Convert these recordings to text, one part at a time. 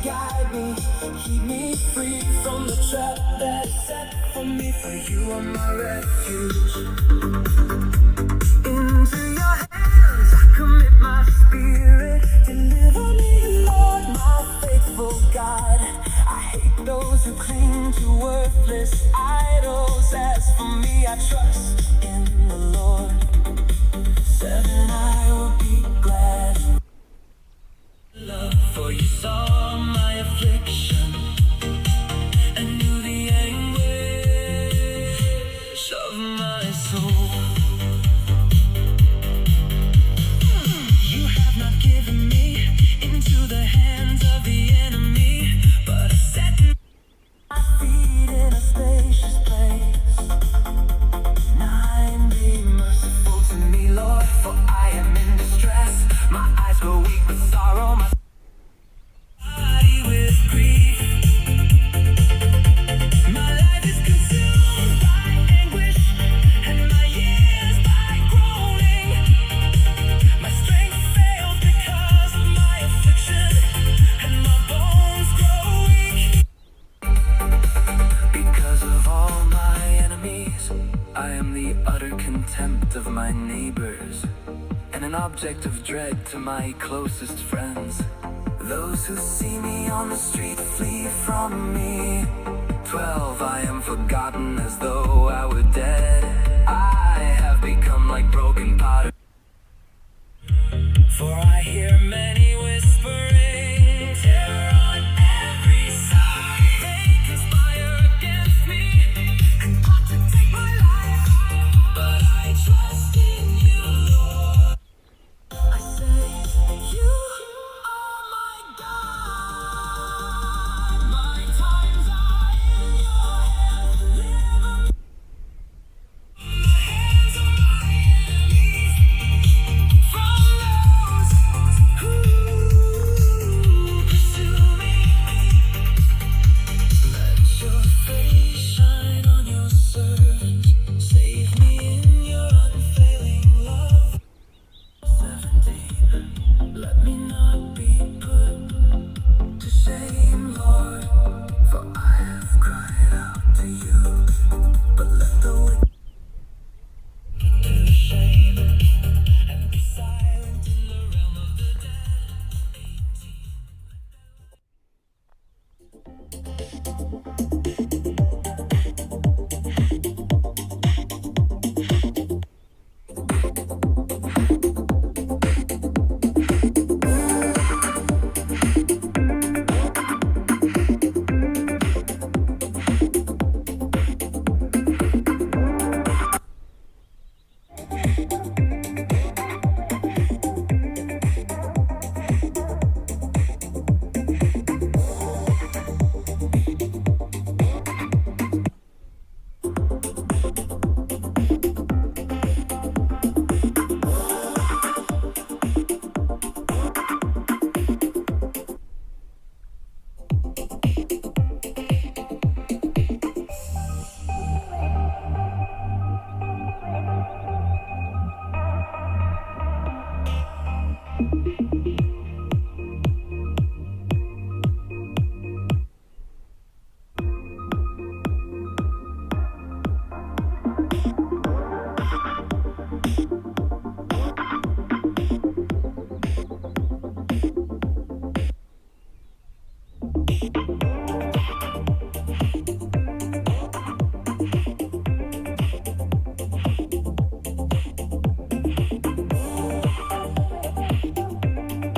guide me, keep me free from the trap that's set for me. For you are my refuge. Into your hands I commit my spirit. Deliver me, Lord, my faithful God. I hate those who cling to worthless idols. As for me, I trust in the Lord. 7, I will be glad. Love, for you saw my affliction and knew the anguish of my soul. You have not given me into the hands of the enemy, but set my feet in a spacious place. 9, be merciful to me, Lord, for I am in distress. My eyes grow weak with sorrow, my body with grief. My life is consumed by anguish, and my years by groaning. My strength fails because of my affliction, and my bones grow weak. Because of all my enemies, I am the utter contempt of my neighbors, and an object of dread to my closest friends. Those who see me on the street flee from me. 12, I am forgotten as though I were dead. I have become like broken pottery. For I hear many whispering, terror on every side. They conspire against me and plot to take my life. But I trust in you, Lord. I say, you are my God. My times are in your hands. Deliver me from the hands of my enemies, from those who pursue me. Let your face shine on your servant. Save me in your unfailing love. 17, let me not be put to shame, Lord, for I have cried out to you. But let the wicked put to shame and be silent in the realm of the dead. 7,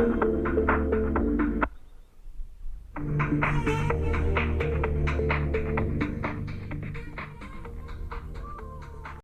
you.